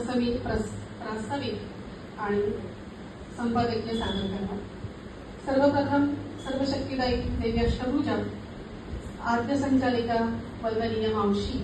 प्रास्ताविक आणि संपादकीय सादर करणार। सर्वप्रथम सर्व शक्तिदायी देवी अष्टभुजा, आद्य संचालिका वंदनीय मावशी,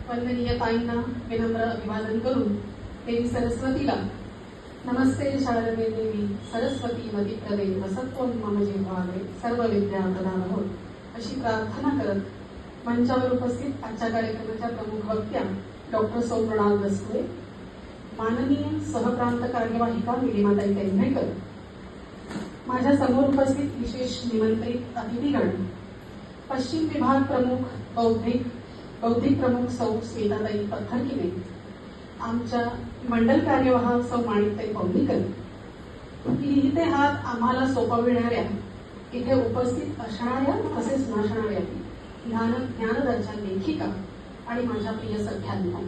वंदनीय ताईंना विनम्र अभिवादन करून देवी सरस्वतीला नमस्ते शारदे देवी सरस्वती मती प्रदे वसत्वं मम जिह्वाग्रे सर्व विद्या प्रदान होत अशी प्रार्थना करत मंचावर उपस्थित आजच्या कार्यक्रमाच्या प्रमुख वक्त्या डॉक्टर सौ मृणाल दस्तुरे, माननीय सहप्रांत कार्यवाहिका निलिमाताई पेंढेकर, माझ्या समोर उपस्थित विशेष निमंत्रित अतिथीगण, पश्चिम विभाग प्रमुख बौद्धिक प्रमुख सौ स्मिताताई पत्थरकिने, आमच्या मंडल कार्यवाह सौ माणिकताई पौंडीकर, लिहिते हात आम्हाला सोपविणाऱ्या इथे उपस्थित असणाऱ्या तसेच नसणाऱ्या ज्ञानदर्शा लेखिका आणि माझ्या प्रिय सख्यांना,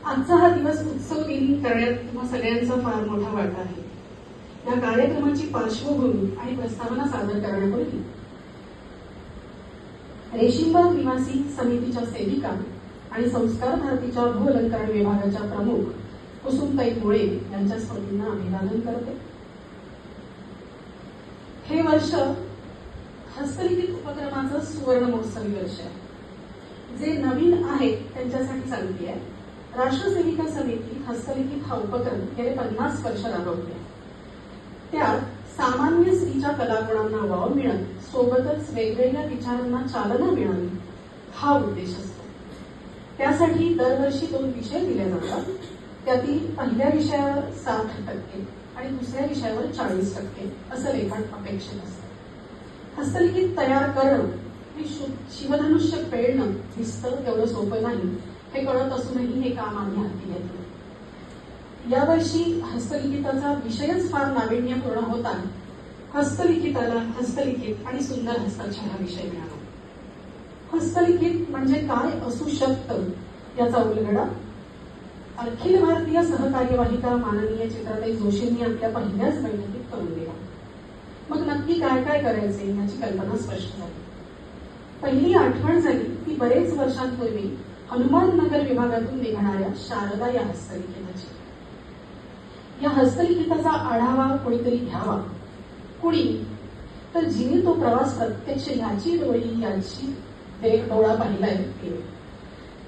आजचा हा दिवस उत्सव दिनी करण्यात तुम्हा सगळ्यांचा फार मोठा वाटा आहे। या कार्यक्रमाची पार्श्वभूमी आणि प्रस्तावना सादर करण्यापूर्वी रेशीमबाग निवासी समितीच्या सेविका आणि संस्कार भारतीच्या भूअलंकरण विभागाच्या प्रमुख कुसुमताई मुळे यांच्या स्मृतींना अभिवादन करते। हे वर्ष हस्तलिखित उपक्रमाचं सुवर्ण महोत्सवी वर्ष आहे। जे नवीन आहे त्यांच्यासाठी सांगते आहे, राष्ट्रसेविका समिती हस्तलिखित हा उपक्रम गेले 50 वर्ष राबवते। त्यात सामान्य स्त्रीच्या कलागुणांना वाव मिळत सोबतच वेगवेगळ्या विचारांना चालना मिळावी हा उद्देश असतो। त्यासाठी दरवर्षी 2 विषय दिले जातात। त्यातील पहिल्या विषयावर 60% आणि दुसऱ्या विषयावर 40% असं लेखन अपेक्षित असतं। हस्तलिखित तयार करणं हे शिवधनुष्य पेळणं दिसतं तेवढं सोपं नाही हे कळत असूनही हे काम आम्ही हाती घेतलं। यावर्षी हस्तलिखिताचा विषयच फार नाविन्यपूर्ण होता। हस्तलिखिताला हस्तलिखित आणि सुंदर हस्ताक्षर हा विषय मिळाला। हस्तलिखित म्हणजे काय असू शकतं याचा उलगडा अखिल भारतीय सहकार्यवाहिका माननीय चित्राताई जोशींनी आपल्या पहिल्याच बैठकीत करून दिला। मग नक्की काय काय करायचे याची कल्पना स्पष्ट झाली। पहिली आठवण झाली ती बरेच वर्षांपूर्वी हनुमाननगर विभागातून निघणाऱ्या शारदा या हस्तलिखिताची। या हस्तलिखिताचा आढावा कोणीतरी घ्यावा, कुणी तर जिने तो प्रवास प्रत्यक्ष याची डोळी याची डोळा पाहिलाय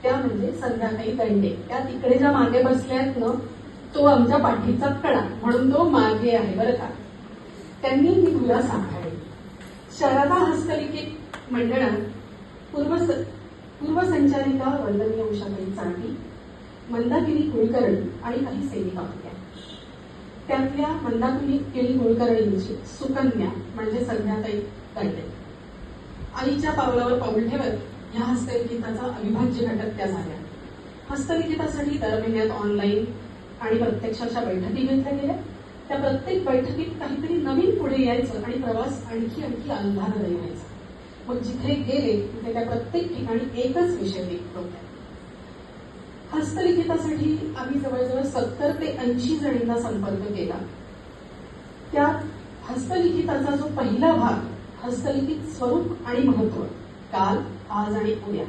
त्या म्हणजे संध्याकाळी दंडे। त्या तिकडे ज्या मागे बसल्यात ना तो आमच्या पाठीचा कडा म्हणून तो मागे आहे बरं का। त्यांनी मी तुला सांभाळले। शारदा हस्तलिखित मंडळात पूर्वसंचालिका वंदनीय उषाताई चांडी, मंदाकिनी कुलकर्णी आणि काही सेविका होत्या। त्यातल्या मंदाकिनी कुलकर्णींची सुकन्या म्हणजे संध्याताई दंडे आईच्या पावलावर पाऊल ठेवत या हस्तलिखिताचा अविभाज्य घटक त्या झाल्या। हस्तलिखितासाठी दर महिन्यात ऑनलाईन आणि प्रत्यक्षाच्या बैठकी घेतल्या गेल्या। त्या प्रत्येक बैठकीत काहीतरी नवीन पुढे यायचं आणि प्रवास आणखी आनंदाने व्हायचा। मग जिथे गेले तिथे त्या प्रत्येक ठिकाणी एकच विषय निघत होता। हस्तलिखितासाठी आम्ही जवळजवळ 70 ते 80 जणींना संपर्क केला। त्यात हस्तलिखिताचा जो पहिला भाग हस्तलिखित स्वरूप आणि महत्व, काल आज आणि उद्या,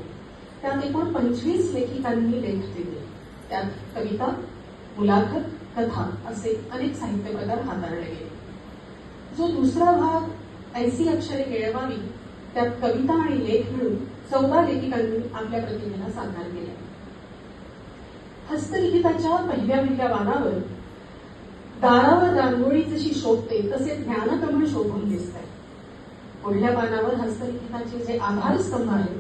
त्यात एकूण 25 लेखिकांनी लेख दिले। त्यात कविता, मुलाखत, कथा असे अनेक साहित्य प्रकार हाताळले गेले। जो दुसरा भाग ऐसी अक्षरे गिळवावी, त्यात कविता आणि लेख मिळून 14 लेखिकांनी आपल्या प्रतिमेला साकार केल्या। हस्तलिखिताच्या पहिल्या पानावर दारावर रांगोळी जशी शोभते तसे ज्ञानकमळ शोभून दिसत आहे। पुढल्या पानावर हस्तलिखिताचे जे आधारस्तंभ आहेत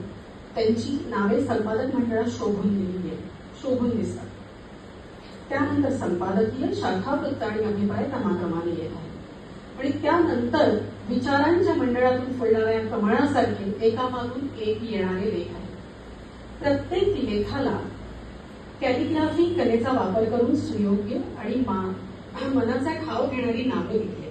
त्यांची नावे संपादक मंडळात शोभून दिसतात। त्यानंतर संपादकीय, शाखावृत्त आणि अभिप्राय क्रमाक्रमाने येत आहे आणि त्यानंतर विचारांच्या मंडळातून फुलणाऱ्या कमळासारखे एकामागून एक येणारे लेख आहेत। प्रत्येक लेखाला कॅलिग्राफी कलेचा वापर करून सुयोग्य आणि मनाचा ठाव घेणारी नावे लिहिली।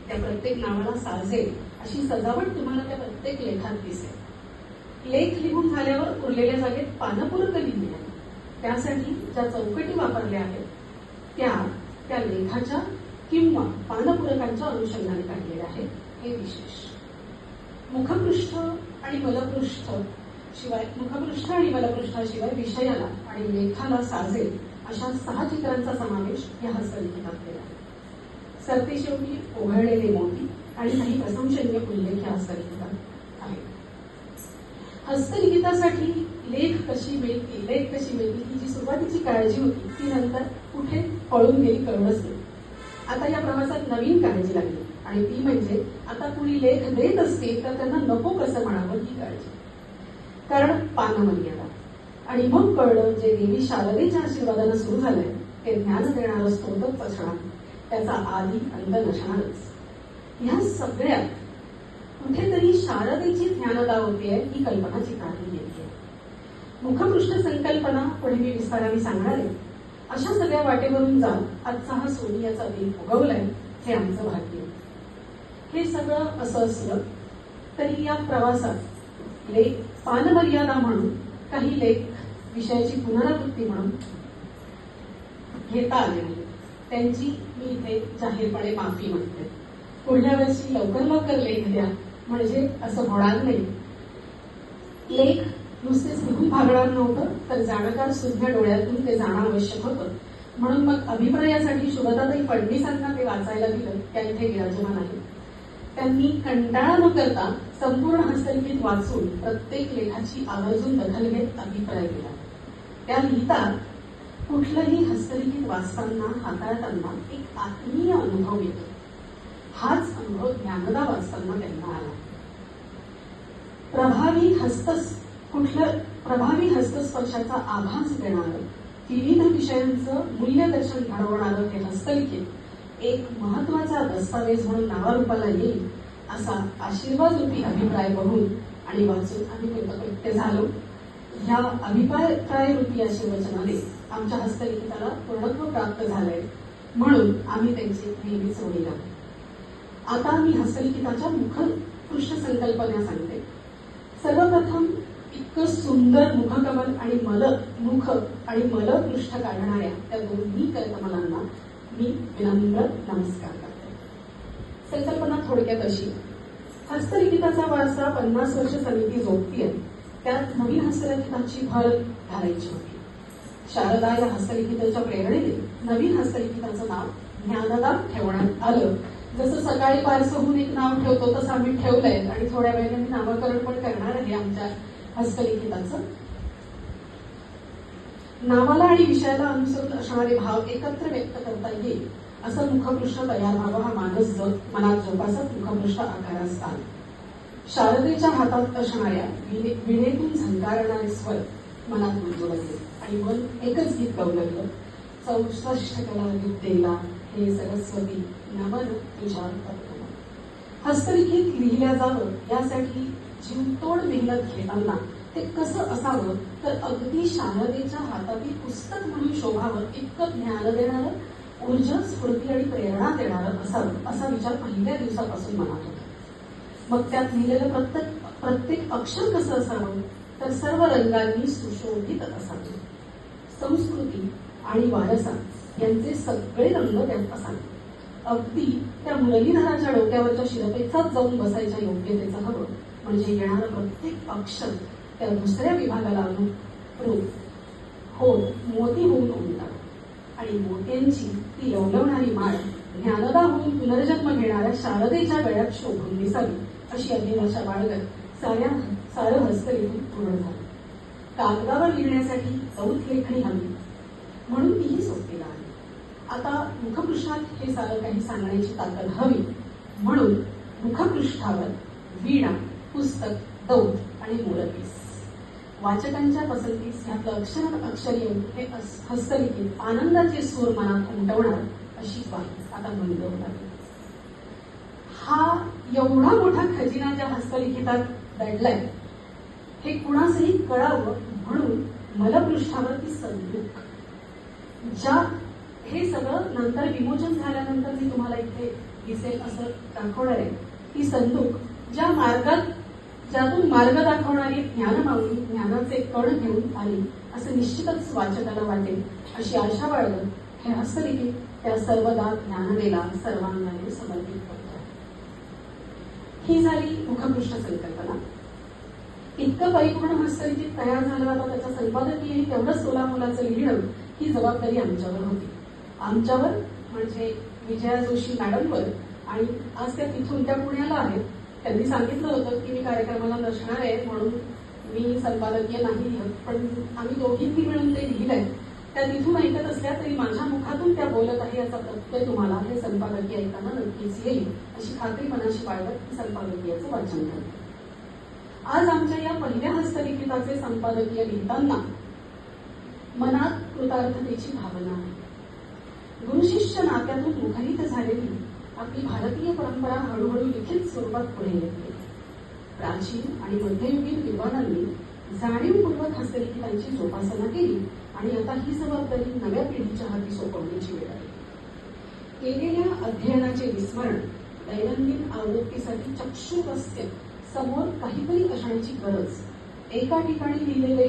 त्या प्रत्येक नावाला साजेल अशी सजावट तुम्हाला त्या प्रत्येक लेखात दिसेल। लेख लिहून झाल्यावर उरलेल्या जागेत पानपुरक लिहिली आहे। त्यासाठी ज्या चौकटी वापरल्या आहेत त्या लेखाच्या किंवा पानपुरकांच्या अनुषंगाने काढलेल्या आहेत, हे विशेष। मुखपृष्ठ आणि मलपृष्ठाशिवाय विषयाला आणि लेखाला साजेल अशा 6 चित्रांचा समावेश या हस्तलिखितात केला आहे. सरतेशेवटी ओघळलेले मोती आणि काही प्रशंसनीय उल्लेख या हस्तलिखितात आहे. हस्तलिखितासाठी लेख कशी मिळतील ही जी सुरुवातीची काळजी होती ती नंतर कुठे पळून गेली कळूनच नाही. आता या प्रवासात नवीन काळजी लागली आणि ती म्हणजे आता कुणी लेख देत असतील तर त्यांना नको कसं म्हणावं ही काळजी. कारण पानमर्यादा आणि मग कळलं जे देवी शारदेच्या आशीर्वादानं सुरू झालंय ते ज्ञान देणारं स्तोत्रच असणार, त्याचा आधी अंत नसणारच. ह्या सगळ्यात कुठेतरी शारदेची ज्ञानदा होतीये ही कल्पना चित्रातून येते. मुखपृष्ठ संकल्पना पुढे मी विस्ताराने सांगणार आहे. अशा सगळ्या वाटेवरून जात आजचा हा सोनियाचा दीप उगवलाय हे आमचं भाग्य. हे सगळं असं असलं तरी या प्रवासात लेख पानमर्यादा म्हणून काही लेख विषयाची पुनरावृत्ती म्हणून घेता आले नाही. त्यांची मी इथे जाहीरपणे माफी मागते. पुढल्या वर्षी लवकर लेख द्या म्हणजे असं होणार नाही. लेख नुसतेच निघून भागणार नव्हतं तर जाणकार सुज्ञ डोळ्यातून ते जाणं आवश्यक होतं. म्हणून मग अभिप्रायासाठी शुभदाताई फडणीसांना ते वाचायला दिलं त्या इथे विराजमान आहे. त्यांनी कंटाळा न करता संपूर्ण हस्तलिखित वाचून प्रत्येक लेखाची आवर्जून दखल घेत अभिप्राय दिला. त्या लिहितात, कुठलंही हस्तलिखित वाचताना हाताळताना एक आत्मीय अनुभव येतो. हाच अनुभव ज्ञानदा वाचताना त्यांना आला. प्रभावी हस्तस्पर्शाचा आभास देणारं विविध विषयांचं मूल्यदर्शन घडवणारं हे हस्तलिखित एक महत्वाचा दस्तावेज म्हणून नावारूपाला येईल असा आशीर्वादरूपी अभिप्राय बघून आणि वाचून आम्ही कृतकृत्य झालो. ह्या अभिप्रायरूपी आशीर्वचनाने आमच्या हस्तलिखिताला पूर्णत्व प्राप्त झालंय म्हणून आम्ही त्यांची नेहमीच ऋणी राहतो. आता मी हस्तलिखिताच्या मुखपृष्ठ संकल्पना सांगते. सर्वप्रथम इतकं सुंदर मुखकमल आणि मुख आणि मलपृष्ठ काढणाऱ्या त्या दोन्ही कल्पनांना मी विनम्र नमस्कार करते. संकल्पना थोडक्यात अशी, हस्तलिखिताचा वारसा 50 वर्ष समिती जोडतीये. त्यात नवीन हस्तलिखिताची भर घालायची होती. शारदा या हस्तलिखिताच्या प्रेरणेने नवीन हस्तलिखिताचं नाव ज्ञानदा ठेवण्यात आलं. जसं सकाळी पारसहून एक नाव ठेवतो तसं आम्ही ठेवलंय आणि थोड्या वेळाने मी नामकरण पण करणार आहे आमच्या हस्तलिखिताचं. नावाला आणि विषयाला अनुसरून असणारे भाव एकत्र व्यक्त करता येईल असं मुखपृष्ठ तयार व्हावं हा मानस मनात जोपासत मुखपृष्ठ आकारास आला. शारदेच्या हातात असणाऱ्या विणेतून झंकारणारे स्वर मनात रुजवले आणि मन एकच गीत गाऊ लागलं. 64 कला विद्येला हे सरस्वती नमन तुझ्या पद्म. हस्तलिखित लिहिल्या जावं यासाठी जीवतोड मेहनत घेताना ते कसं असावं तर अगदी शारदेच्या हातातील पुस्तक म्हणून शोभावं इतकं ज्ञान देणारं, ऊर्जा स्फूर्ती आणि प्रेरणा देणारं असावं असा विचार पहिल्या दिवसापासून मनात होता. मग त्यात लिहिलेलं प्रत्येक अक्षर कसं असावं तर सर्व रंगांनी सुशोभित असावे. संस्कृती आणि वारसा यांचे सगळे रंग त्यात असावे. अगदी त्या मुरलीधराच्या डोक्यावरच्या शिरपेचात जाऊन बसायच्या योग्यतेचं हवं म्हणजे येणारं प्रत्येक अक्षर त्या दुसऱ्या विभागाला अनुरूप होत मोती होऊन उमटावं आणि मोत्यांची ती लवलवणारी माळ ज्ञानदा होऊन पुनर्जन्म घेणाऱ्या शारदेच्या गळ्यात शोभून दिसावी अशी अभिलाषा बाळगत सारं हस्तलिखित पूर्ण झालं. कागदावर लिहिण्यासाठी चौथ लेखणी हवी म्हणून तीही सोबतीला आली. आता मुखपृष्ठात हे सारं काही सांगण्याची ताकद हवी म्हणून मुखपृष्ठावर वीणा, पुस्तक, दौत आणि मोरपीस. वाचकांच्या पसंतीस ह्यातलं अक्षर येऊन हे हस्तलिखित आनंदाचे सूर मनात उमटवणार अशी बात आता बंद होणार. हा एवढा मोठा खजिना ज्या हस्तलिखितात दडलाय हे कुणासही कळावं म्हणून मलपृष्ठावरती संदूक हे सगळं नंतर विमोचन झाल्यानंतर मी तुम्हाला इथे दिसेल असं दाखवणार आहे. ती संदूक ज्यातून मार्ग दाखवणारी ज्ञानमाऊली ज्ञानाचे कण घेऊन आली असं निश्चितच वाचकाला वाटेल अशी आशा बाळगत हे हस्तलिखित त्या सर्वदा ज्ञानदेला सर्वांगाने समर्पित करतो. ही झाली मुखपृष्ठ संकल्पना. इतकं परिपूर्ण हस्तलिखित तयार झालं, आता त्याच्या संपादकीय तेवढंच तोलामोलाचं लिहिणं ही जबाबदारी आमच्यावर होती. आमच्यावर म्हणजे विजया जोशी मॅडमवर. आणि आज त्या तिथून त्या पुण्याला आहेत. त्यांनी सांगितलं होतं की मी कार्यक्रमाला नसणार आहे म्हणून मी संपादकीय नाही लिहत, पण आम्ही दोघींनी मिळून ते लिहिलंय. त्या तिथून ऐकत असल्या तरी माझ्या मुखातून त्या बोलत आहे याचा प्रत्यय तुम्हाला हे संपादकीय ऐकताना नक्कीच येईल अशी खात्री मनाशी बाळगत संपादकीयाचं वाचन करते. आज आमच्या या पहिल्या हस्तलिखिताचे संपादकीय लिहिताना मनात कृतार्थतेची भावना आहे. गुरुशिष्य नात्यातून मुखरित झालेली आपली भारतीय परंपरा हळूहळू लिखित स्वरूपात पुढे येते. प्राचीन आणि मध्ययुगीन विद्वानांनी जाणीवपूर्वक हस्तलिखितांची जोपासना केली आणि आता ही जबाबदारी नव्या पिढीच्या हाती सोपवण्याची वेळ आली. केलेल्या अध्ययनाचे विस्मरण, दैनंदिन आवृत्तीसाठी चक्षुवस्य समोर काहीतरी असण्याची गरज, एका ठिकाणी लिहिले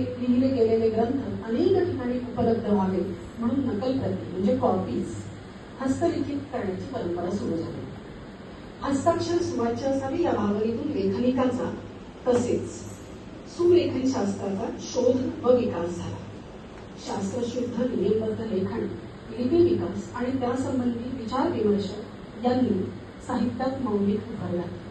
गेलेले ग्रंथ अनेक ठिकाणी उपलब्ध व्हावे म्हणून नकलप्रती म्हणजे कॉपीज हस्तलिखित करण्याची परंपरा सुरू झाली. हस्ताक्षर सुवाच्य असावी या भावनेतून लेखनिकाचा तसेच सुलेखन शास्त्राचा शोध व विकास झाला. शास्त्रशुद्ध नियमबद्ध लेखन, लिपी विकास आणि त्यासंबंधी विचार विमर्श यांनी साहित्यात मौलिक भर घातली.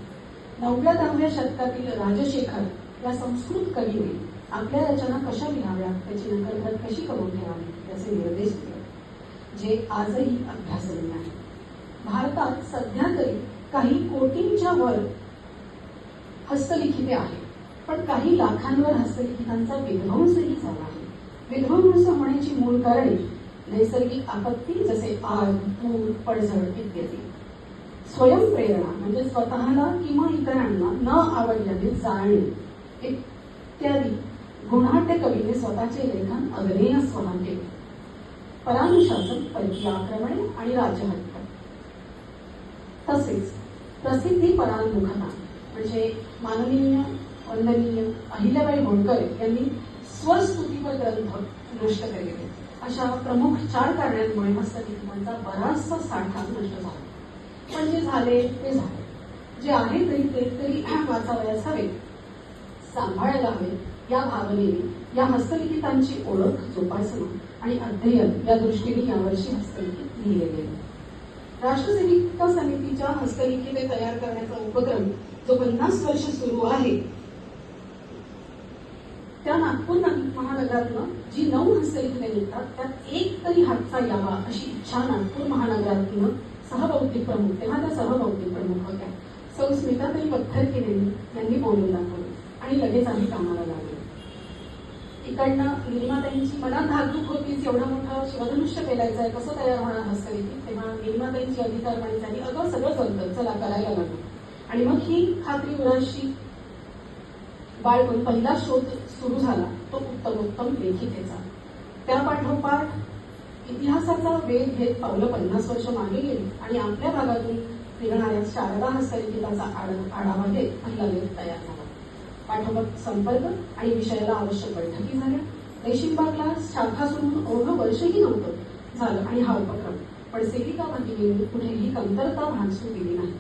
9व्या-10व्या शतकातील राजशेखर या संस्कृत कवीने आपल्या रचना कशा लिहाव्या, त्याची नकलप्रत कशी करून ठेवावी याचे निर्देश दिले, जे आजही अभ्यासनीय आहे. भारतात सध्या तरी काही कोटींच्या वर हस्तलिखिते आहेत, पण काही लाखांवर हस्तलिखितांचा विध्वंसही झाला आहे. विध्वंस होण्याची मूळ कारणे नैसर्गिक आपत्ती जसे आग, पूर, पडझड इत्यादी, स्वयंप्रेरणा म्हणजे स्वतःला किंवा इतरांना न आवडल्याने जाळणे इत्यादी गुणाढ्य कवीने स्वतःचे लेखन अग्नेय स्वभाव केले. परानुशासन, परकीय आक्रमणे आणि राज्यहक्क तसेच प्रसिद्धी परांमुखता म्हणजे माननीय वंदनीय अहिल्याबाई होळकर यांनी स्वस्तुतीपर ग्रंथ नष्ट केले. अशा प्रमुख 4 कारणांमुळे हस्तलिखितांचा बराचसा साठा नष्ट झाला. पण जे झाले ते झाले. जे आहे तरी वाचावयास हवे, सांभाळायला हवे या भावनेने या हस्तलिखितांची ओळख, जोपासना आणि अध्ययन या दृष्टीने यावर्षी हस्तलिखित लिहिले गेले. राष्ट्रसेविका समितीच्या हस्तलिखिते तयार करण्याचा उपक्रम जो 50 वर्ष सुरू आहे, त्या नागपूर महानगरातनं जी 9 हस्तलिखिते निघतात त्यात एक तरी हातचा यावा अशी इच्छा नागपूर महानगरातनं सहबौद्धिक प्रमुख, तेव्हा त्या सहबौद्धिक प्रमुख होत्या, सौ स्मिताताई पत्थरकिनेनी यांनी बोलून दाखवली आणि लगेच आम्ही कामाला लागलो. इकडनं निर्मात्यांची मनात धाकधूक होतीच, एवढं मोठं शिवधनुष्य पेलायचं आहे, कसं तयार होणार हस्तलिखित. तेव्हा निर्मात्यांची अधिकारवाणी झाली, अगं सगळं जमतं, चला करायला लागलो. आणि मग ही खात्री उराशी बाळगून पहिला शोध सुरू झाला, तो उत्तमोत्तम लेखिकेचा. त्या पाठोपाठ इतिहासाचा वेध घेत पावलं 50 वर्ष मागे गेली आणि आपल्या भागातून निघणाऱ्या शारदा हस्तलिखिताचा आढावा घेत पहिला लेख तयार झाला. पाठोपाठ संपर्क आणि विषयाला आवश्यक बैठकी झाल्या. रेशीमबागला शाखा सोडून ओढं वर्षही नव्हतं झालं आणि हा उपक्रम, पण सेविका भगिनींनी कुठेही कमतरता भासू दिली नाही.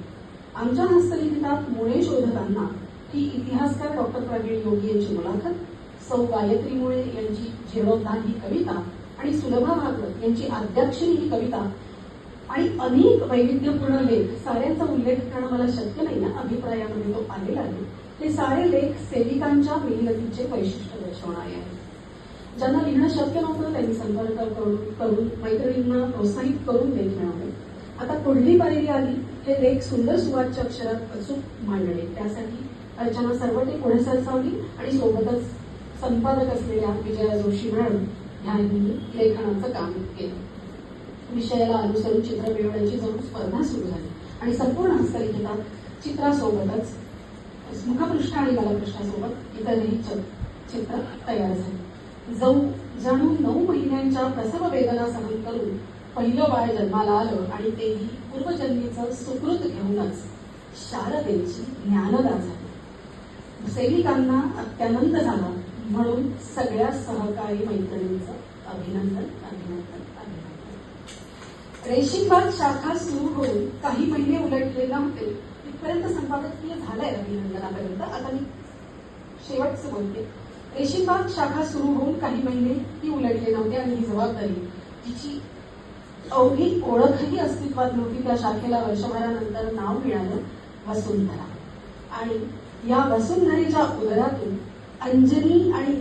आमच्या हस्तलिखितात मुळे शोधताना ही इतिहासकार डॉक्टर प्रवीण योगी यांची मुलाखत, सौ गायत्री मुळे यांची जीर्णोद्धार ही कविता आणि सुलभा भागवत यांची आद्याक्षरी ही कविता आणि अनेक वैविध्यपूर्ण लेख, साऱ्यांचा उल्लेख करणं मला शक्य नाही, या अभिप्रायामध्ये तो आलेला आहे. हे सारे लेख सेविकांच्या मेहनतीचे वैशिष्ट्य दर्शवणारे आहेत. ज्यांना लिहिणं शक्य नव्हतं त्यांनी संपर्क करून मैत्रिणींना प्रोत्साहित करून लेख मिळवले. आता पुढली पायरी आली, हे लेख सुंदर सुवाच्य अक्षरात अचूक मांडणे. त्यासाठी अर्चना सर्वटे पुढे सरसावली आणि सोबतच संपादक असलेल्या विजया जोशी मॅडम यांनी लेखनाचं काम केलं. विषयाला अनुसरून चित्र मिळवण्याची जणू स्पर्धा सुरू झाली आणि संपूर्ण हस्तलिखितात चित्रासोबतच मुखपृष्ठ आणि गलपृष्ठासोबत इतरही चित्र तयार झाले. जणू 9 महिन्यांच्या प्रसव वेदना सहन करून पहिलं बाळ जन्माला आलं आणि तेही पूर्वजन्मीचं सुकृत घेऊनच शारदेची ज्ञानदा झाली. सेविकांना अत्यानंद झाला म्हणून सगळ्या सहकारी मैत्रिणींचं अभिनंदन अभिनंदन अभिनंदन. रेशीमबाग शाखा सुरू होऊन काही महिने उलटले नव्हते तिथपर्यंत संपादकीय झालंय अभिनंदनापर्यंत. आता मी शेवटचं बोलते. रेशीमबाग शाखा सुरू होऊन काही महिने ती उलटले नव्हते आणि ही जबाबदारी तिची अवघी ओळखही अस्तित्वात नव्हती त्या शाखेला वर्षभरानंतर नाव मिळालं वसुंधरा. आणि या वसुंधरेच्या उदरातून अंजनी आणि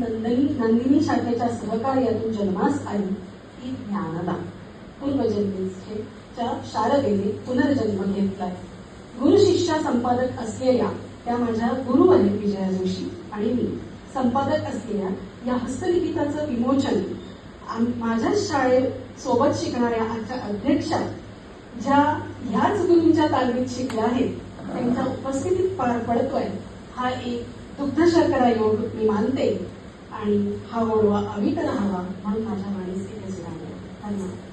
नंदिनी शाखेच्या सहकार्यातून जन्मास आली ही ज्ञानदा. पूर्वजन्मीच्या शारदेने पुनर्जन्म घेतलाय. गुरु शिष्या संपादक असलेल्या त्या माझ्या गुरु आहेत विजया जोशी आणि मी संपादक असलेल्या या हस्तलिखिताचं विमोचन माझ्याच शाळेत सोबत शिकणाऱ्या आजच्या अध्यक्षा ज्या ह्याच गुरूंच्या तालमीत शिकल्या आहेत त्यांच्या उपस्थितीत पार पडतोय. हा एक दुग्ध शर्करा योग मी मानते आणि हा गोडवा अवित राहावा म्हणून माझ्या वाणीस इथे सुद्धा धन्यवाद.